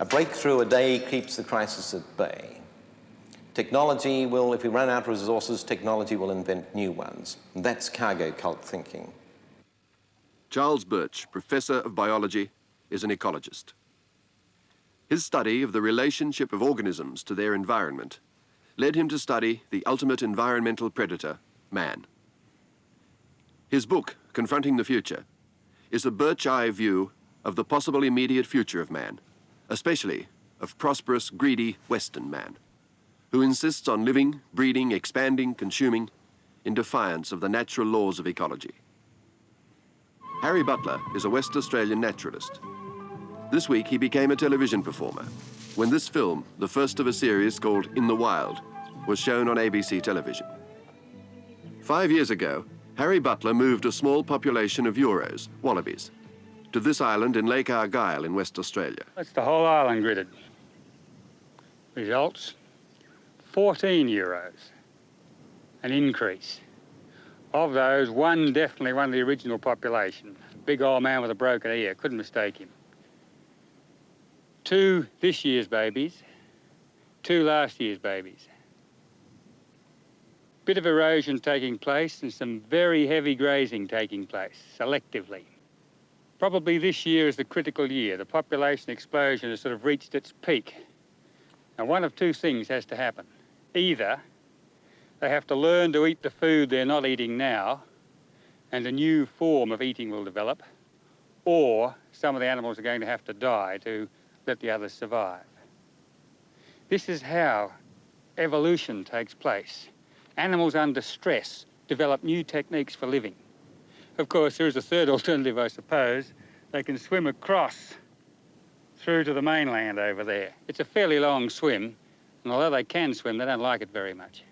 A breakthrough a day keeps the crisis at bay. Technology will, if we run out of resources, technology will invent new ones. And that's cargo cult thinking. Charles Birch, Professor of Biology, is an ecologist. His study of the relationship of organisms to their environment led him to study the ultimate environmental predator, man. His book, Confronting the Future, is a bird's-eye view of the possible immediate future of man, especially of prosperous, greedy Western man, who insists on living, breeding, expanding, consuming in defiance of the natural laws of ecology. Harry Butler is a West Australian naturalist. This week he became a television performer when this film, the first of a series called In the Wild, was shown on ABC television. 5 years ago, Harry Butler moved a small population of Euros, wallabies, to this island in Lake Argyll in West Australia. That's the whole island gridded. Results, 14 Euros, an increase. Of those, one definitely one of the original population. Big old man with a broken ear, couldn't mistake him. 2 this year's babies, 2 last year's babies. Bit of erosion taking place and some very heavy grazing taking place, selectively. Probably this year is the critical year. The population explosion has sort of reached its peak. Now, one of 2 things has to happen. Either they have to learn to eat the food they're not eating now, and a new form of eating will develop, or some of the animals are going to have to die to let the others survive. This is how evolution takes place. Animals under stress develop new techniques for living. Of course, there is a third alternative, I suppose. They can swim across through to the mainland over there. It's a fairly long swim, and although they can swim, they don't like it very much.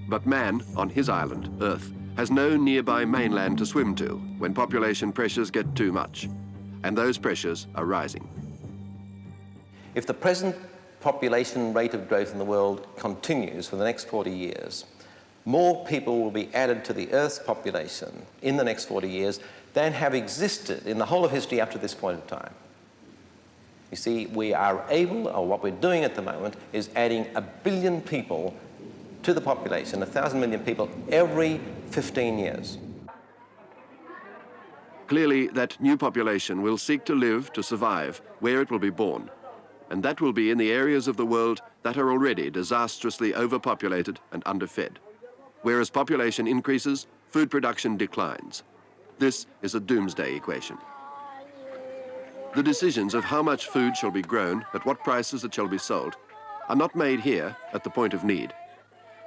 But man, on his island, Earth, has no nearby mainland to swim to when population pressures get too much. And those pressures are rising. If the present population rate of growth in the world continues for the next 40 years, more people will be added to the Earth's population in the next 40 years than have existed in the whole of history up to this point in time. You see, we are able, or what we're doing at the moment, is adding 1 billion people to the population, 1,000 million people, every 15 years. Clearly, that new population will seek to live, to survive, where it will be born. And that will be in the areas of the world that are already disastrously overpopulated and underfed. Whereas population increases, food production declines. This is a doomsday equation. The decisions of how much food shall be grown, at what prices it shall be sold, are not made here at the point of need.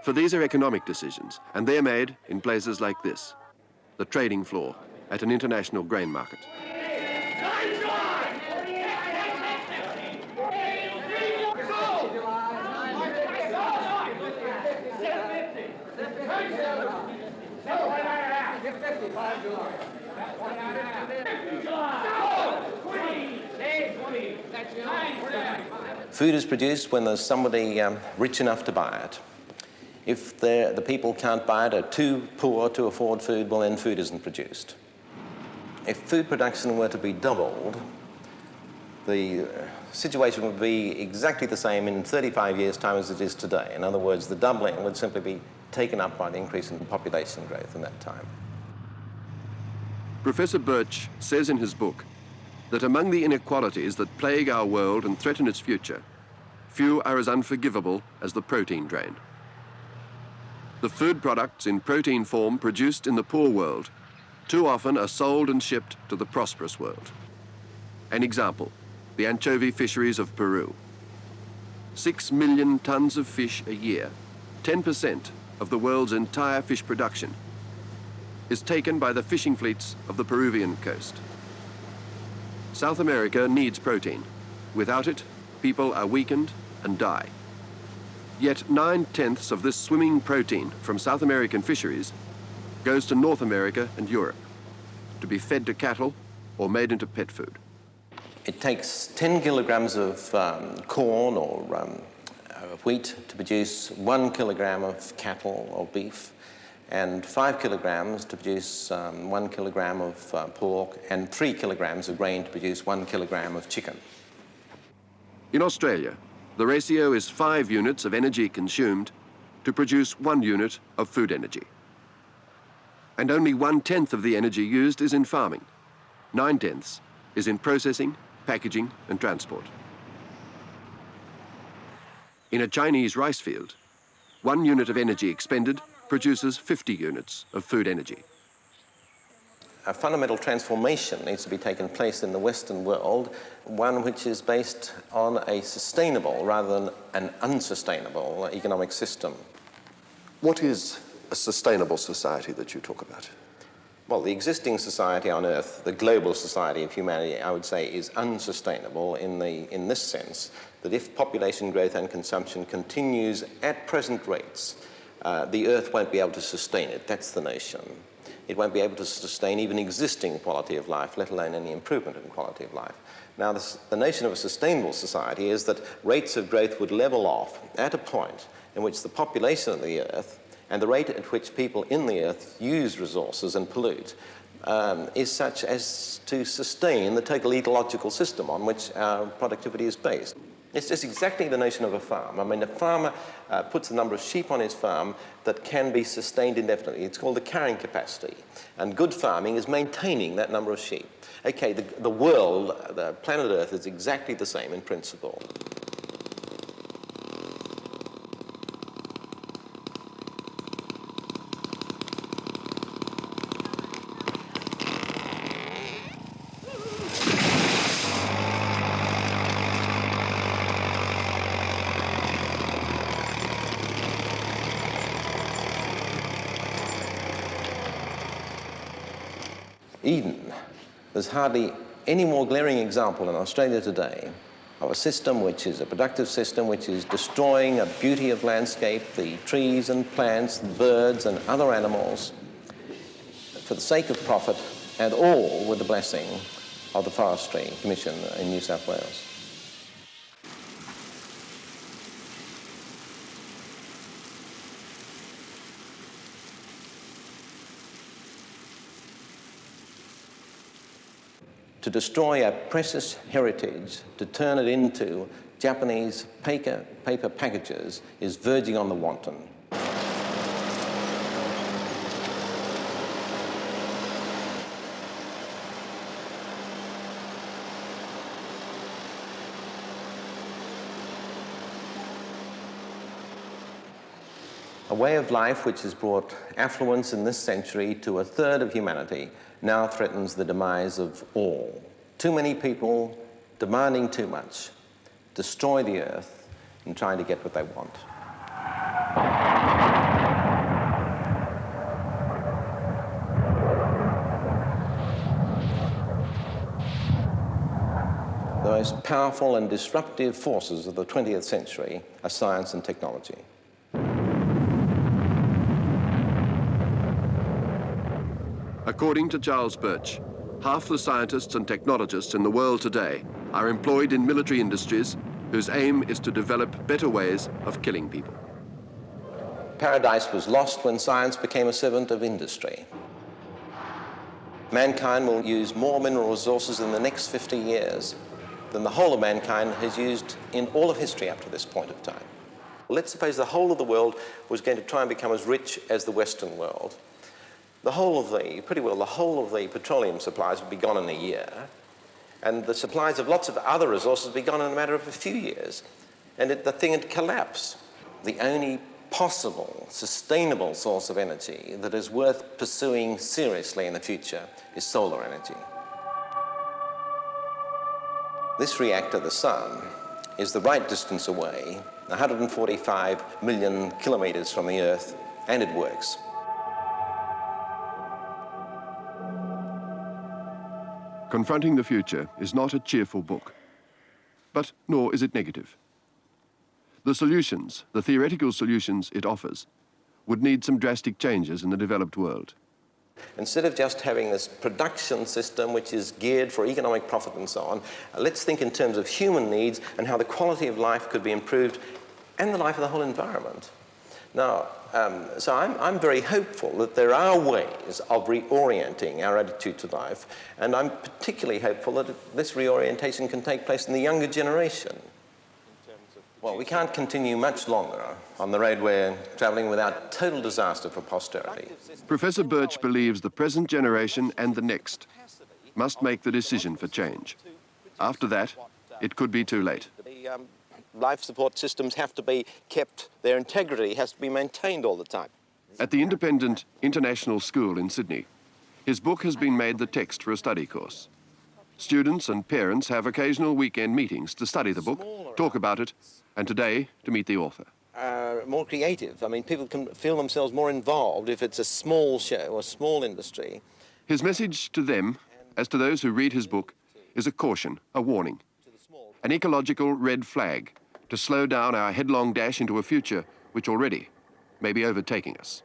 For these are economic decisions, and they're made in places like this, the trading floor at an international grain market. Food is produced when there's somebody rich enough to buy it. If the people can't buy it, are too poor to afford food, well then food isn't produced. If food production were to be doubled, the situation would be exactly the same in 35 years' time as it is today. In other words, the doubling would simply be taken up by the increase in population growth in that time. Professor Birch says in his book that among the inequalities that plague our world and threaten its future, few are as unforgivable as the protein drain. The food products in protein form produced in the poor world too often are sold and shipped to the prosperous world. An example, the anchovy fisheries of Peru. 6 million tons of fish a year, 10% of the world's entire fish production, is taken by the fishing fleets of the Peruvian coast. South America needs protein. Without it, people are weakened and die. Yet 9/10 of this swimming protein from South American fisheries goes to North America and Europe to be fed to cattle or made into pet food. It takes 10 kilograms of corn or wheat to produce 1 kilogram of cattle or beef, and 5 kilograms to produce 1 kilogram of pork, and 3 kilograms of grain to produce 1 kilogram of chicken. In Australia, the ratio is 5 units of energy consumed to produce 1 unit of food energy. And only 1/10 of the energy used is in farming. 9/10 is in processing, packaging and transport. In a Chinese rice field, 1 unit of energy expended produces 50 units of food energy. A fundamental transformation needs to be taken place in the Western world, one which is based on a sustainable rather than an unsustainable economic system. What is a sustainable society that you talk about? Well, the existing society on Earth, the global society of humanity, I would say, is unsustainable in this sense, that if population growth and consumption continues at present rates, the Earth won't be able to sustain it. That's the notion. It won't be able to sustain even existing quality of life, let alone any improvement in quality of life. Now, the notion of a sustainable society is that rates of growth would level off at a point in which the population of the Earth and the rate at which people in the Earth use resources and pollute is such as to sustain the total ecological system on which our productivity is based. It's just exactly the notion of a farm. I mean, a farmer puts a number of sheep on his farm that can be sustained indefinitely. It's called the carrying capacity. And good farming is maintaining that number of sheep. Okay, the world, the planet Earth, is exactly the same in principle. Eden. There's hardly any more glaring example in Australia today of a system which is a productive system which is destroying a beauty of landscape, the trees and plants, the birds and other animals for the sake of profit, and all with the blessing of the Forestry Commission in New South Wales. To destroy a precious heritage, to turn it into Japanese paper packages, is verging on the wanton. A way of life which has brought affluence in this century to 1/3 of humanity now threatens the demise of all. Too many people demanding too much destroy the earth and trying to get what they want. The most powerful and disruptive forces of the 20th century are science and technology. According to Charles Birch, half the scientists and technologists in the world today are employed in military industries whose aim is to develop better ways of killing people. Paradise was lost when science became a servant of industry. Mankind will use more mineral resources in the next 50 years than the whole of mankind has used in all of history up to this point of time. Let's suppose the whole of the world was going to try and become as rich as the Western world. Pretty well the whole of the petroleum supplies would be gone in a year, and the supplies of lots of other resources would be gone in a matter of a few years, and the thing had collapsed. The only possible, sustainable source of energy that is worth pursuing seriously in the future is solar energy. This reactor, the sun, is the right distance away, 145 million kilometers from the Earth, and it works. Confronting the Future is not a cheerful book, but nor is it negative. The solutions, the theoretical solutions it offers, would need some drastic changes in the developed world. Instead of just having this production system which is geared for economic profit and so on, let's think in terms of human needs and how the quality of life could be improved and the life of the whole environment. Now, so I'm very hopeful that there are ways of reorienting our attitude to life, and I'm particularly hopeful that this reorientation can take place in the younger generation. Well, we can't continue much longer on the road we're travelling without total disaster for posterity. Professor Birch believes the present generation and the next must make the decision for change. After that, it could be too late. The life support systems have to be kept, their integrity has to be maintained all the time. At the Independent International School in Sydney, his book has been made the text for a study course. Students and parents have occasional weekend meetings to study the book, talk about it, and today to meet the author. More creative. I mean, people can feel themselves more involved if it's a small show or a small industry. His message to them, as to those who read his book, is a caution, a warning, an ecological red flag to slow down our headlong dash into a future which already may be overtaking us.